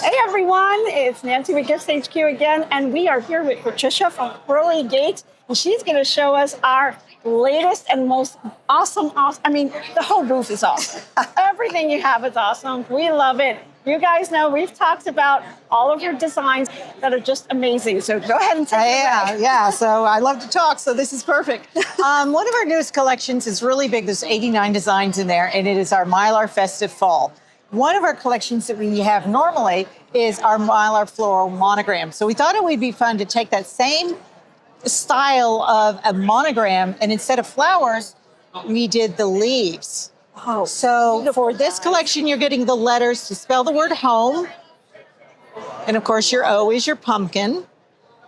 Hey everyone, it's Nancy with GiftsHQ again, and we are here with Patricia from Purely Gates, and she's going to show us our latest and most awesome, I mean, the whole booth is awesome. Everything you have is awesome. We love it. You guys know we've talked about all of your designs that are just amazing. So go ahead and take it away. Yeah. So I love to talk, so this is perfect. One of our newest collections is really big. There's 89 designs in there, and it is our Mylar Festive Fall. One of our collections that we have normally is our Mylar Floral Monogram. So we thought it would be fun to take that same style of a monogram, and instead of flowers, we did the leaves. Oh, so for this collection, you're getting the letters to spell the word home. And of course, your O is your pumpkin.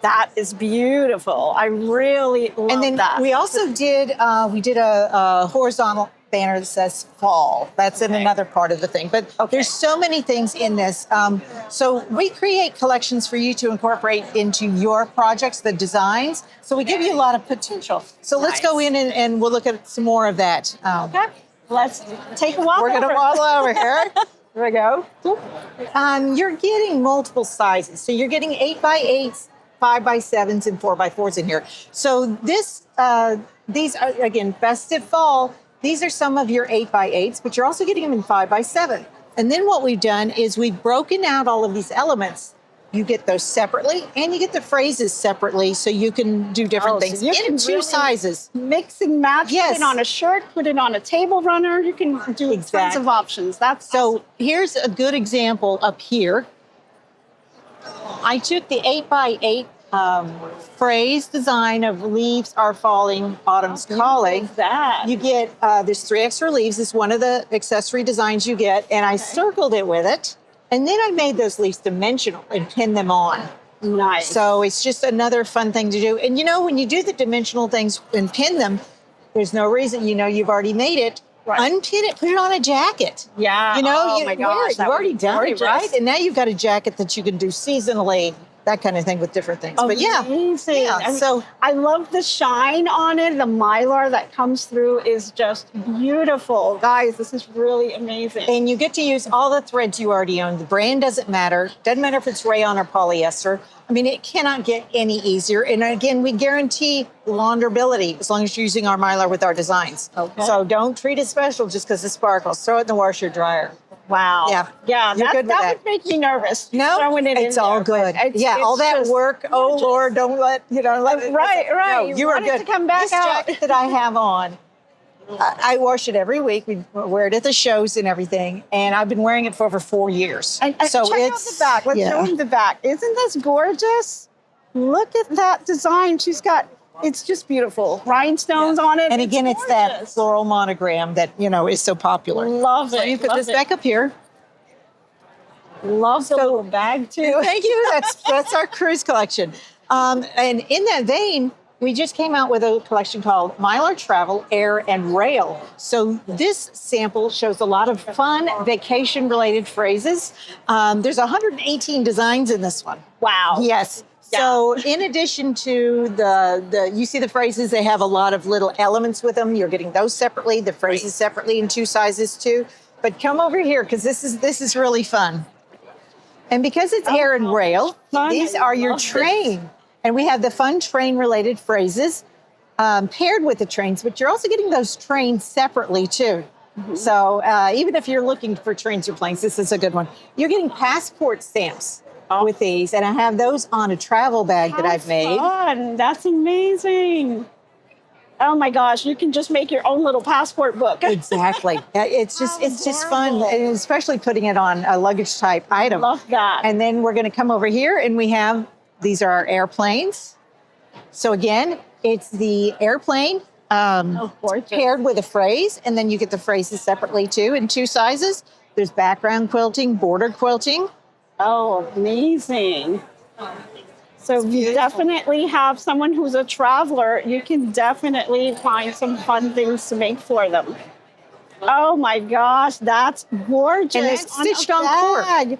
That is beautiful. I really love that. And then we also did, a horizontal banner that says fall. That's in another part of the thing. But there's so many things in this. So we create collections for you to incorporate into your projects, the designs. So we give you a lot of potential. So let's go in and we'll look at some more of that. Okay, let's take a walk. We're going to waddle over here. Here we go. You're getting multiple sizes. So you're getting 8x8s, 5x7s, and 4x4s in here. So these are, again, Festive Fall. These are some of your 8x8s, but you're also getting them in 5x7. And then what we've done is we've broken out all of these elements. You get those separately, and you get the phrases separately, so you can do different things in two sizes. Mix and match. Yes. Put it on a shirt, put it on a table runner. You can do tons of options. That's so awesome. Here's a good example up here. I took the 8x8 phrase design of leaves are falling, autumn's calling. That you get there's 3 extra leaves is one of the accessory designs you get, and I circled it with it, and then I made those leaves dimensional and pinned them on. Nice. So it's just another fun thing to do. And you know, when you do the dimensional things and pin them, there's no reason, you know, you've already made it. Right. Unpin it, put it on a jacket. Yeah. You know, oh my gosh, you've already done it, right? And now you've got a jacket that you can do seasonally, that kind of thing with different things. But yeah. So I love the shine on it. The Mylar that comes through is just beautiful. Guys, this is really amazing. And you get to use all the threads you already own. The brand doesn't matter. Doesn't matter if it's rayon or polyester. I mean, it cannot get any easier. And again, we guarantee launderability as long as you're using our Mylar with our designs. Okay. So don't treat it special just because it sparkles. Throw it in the washer dryer. Wow. Yeah. That would make me nervous. No, throwing it it's in all there, good. It's all that work. Oh Lord, don't let it. Right. No, you are good. To come back this out. jacket that I have on, I wash it every week. We wear it at the shows and everything, and I've been wearing it for over 4 years. And so check out the back. Let's show them the back. Isn't this gorgeous? Look at that design. It's just beautiful. Rhinestones on it. And again, it's that floral monogram that, you know, is so popular. Love it. So you put this back up here. Love the little bag too. Thank you. That's our cruise collection. And in that vein, we just came out with a collection called Mylar Travel, Air, and Rail. So this sample shows a lot of fun vacation-related phrases. There's 118 designs in this one. Wow. Yes. So in addition to you see the phrases, they have a lot of little elements with them. You're getting those separately, the phrases separately in 2 sizes too. But come over here because this is really fun. And because it's air and rail, these are your train. And we have the fun train-related phrases paired with the trains, but you're also getting those trains separately too. Mm-hmm. So even if you're looking for trains or planes, this is a good one. You're getting passport stamps with these, and I have those on a travel bag that I've made. Fun. That's amazing. Oh my gosh, you can just make your own little passport book. Exactly. It's just fun, and especially putting it on a luggage type item. Love that. And then we're going to come over here, and we have, these are our airplanes. So again, it's the airplane paired with a phrase, and then you get the phrases separately too in 2 sizes. There's background quilting, border quilting. Oh, amazing. So you definitely have someone who's a traveler. You can definitely find some fun things to make for them. Oh my gosh, that's gorgeous. And it's stitched on cork.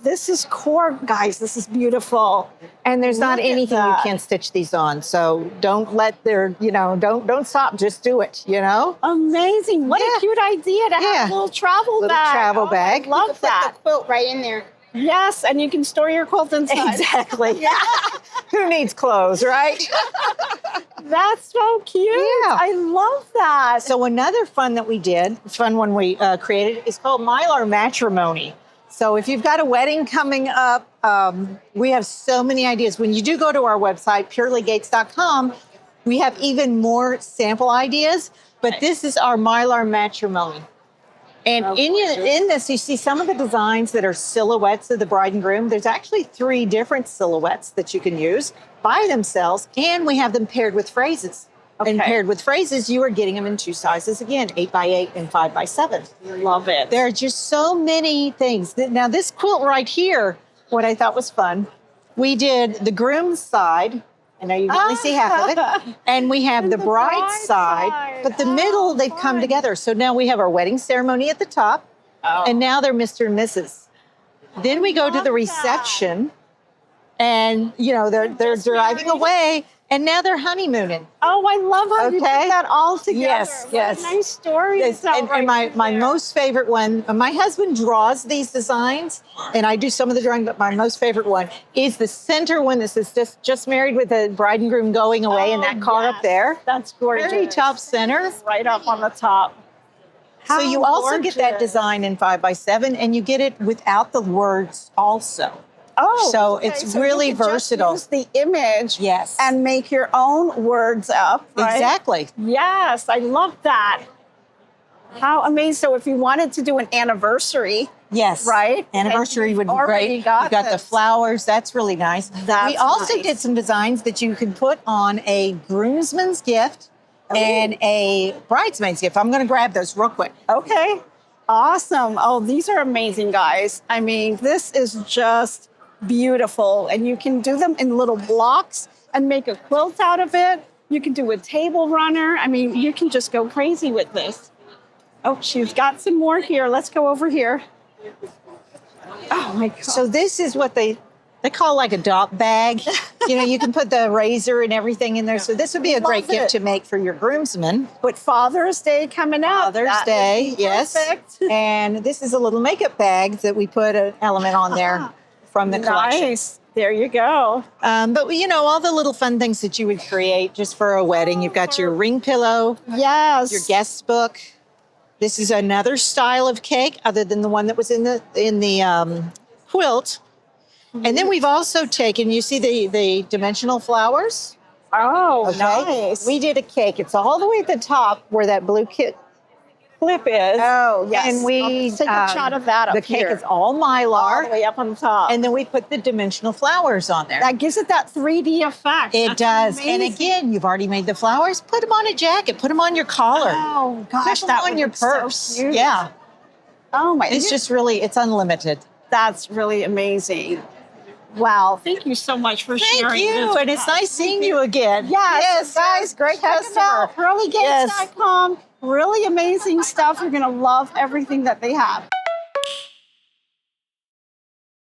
This is cork, guys. This is beautiful. And there's not anything you can't stitch these on. So don't let don't stop. Just do it, you know? Amazing. What a cute idea to have a little travel bag. Travel bag. I love that. Put the quilt right in there. Yes, and you can store your quilt inside. Exactly. Who needs clothes, right? That's so cute. Yeah. I love that. So another fun one we created is called Mylar Matrimony. So if you've got a wedding coming up, we have so many ideas. When you do go to our website, purelygates.com, we have even more sample ideas. But this is our Mylar Matrimony. And in this, you see some of the designs that are silhouettes of the bride and groom. There's actually 3 different silhouettes that you can use by themselves, and we have them paired with phrases. Okay. And paired with phrases, you are getting them in 2 sizes again, 8x8 and 5x7. Love it. There are just so many things. Now, this quilt right here, what I thought was fun, we did the groom's side. I know you can only see half of it. And we have the bride's side, but the middle, they've come together. So now we have our wedding ceremony at the top, and now they're Mr. and Mrs. Then we go to the reception, and, you know, they're driving away, and now they're honeymooning. Oh, I love how you put that all together. Yes, What yes. a nice story. And my most favorite one, my husband draws these designs, and I do some of the drawing, but my most favorite one is the center one that says just married with the bride and groom going away in that car up there. That's gorgeous. Very top center. Right up on the top. So you also get that gorgeous. design in 5x7, and you get it without the words also. Oh, So okay. it's you really could just versatile. use the image, Yes. and make your own words up. Right? Exactly. Yes, I love that. How amazing! So if you wanted to do an anniversary, Yes. right? Anniversary And would be you've already great. got You've got the this. flowers. That's really nice. That's we also nice. did some designs that you can put on a groomsman's gift and a bridesmaid's gift. I'm going to grab those real quick. Okay, awesome. Oh, these are amazing, guys. I mean, this is just beautiful, and you can do them in little blocks and make a quilt out of it. You can do a table runner. I mean, you can just go crazy with this. Oh, she's got some more here. Let's go over here. Oh my God. So this is what they call like a dot bag. You know, you can put the razor and everything in there. So this would be a great Love gift it. to make for your groomsmen. With Father's Day coming up. Father's that Day, would be yes. perfect. And this is a little makeup bag that we put an element on there from the collection. Nice. There you go. But you know, all the little fun things that you would create just for a wedding. You've got your ring pillow, Yes. your guest book. This is another style of cake other than the one that was in the quilt. And then we've also taken, you see the dimensional flowers? Oh, Okay. nice. We did a cake. It's all the way at the top where that blue clip is. Oh, yes. And we Let's take a shot of that up the cake here. is all all the Mylar. way up on the top. And then we put the dimensional flowers on there. that gives it that 3D effect. It That's does. And amazing. again, you've already made the flowers. Put them on a jacket. Put them on your collar. Oh gosh, Put them that on would your look so purse. cute. Yeah. Oh my. It's just really, it's unlimited. That's really amazing. Wow. Thank you so much for Thank sharing. you. this And it's nice seeing you again. Yes, guys, great check it out. customer. PurelyGates.com. Really amazing stuff. You're going to love everything that they have.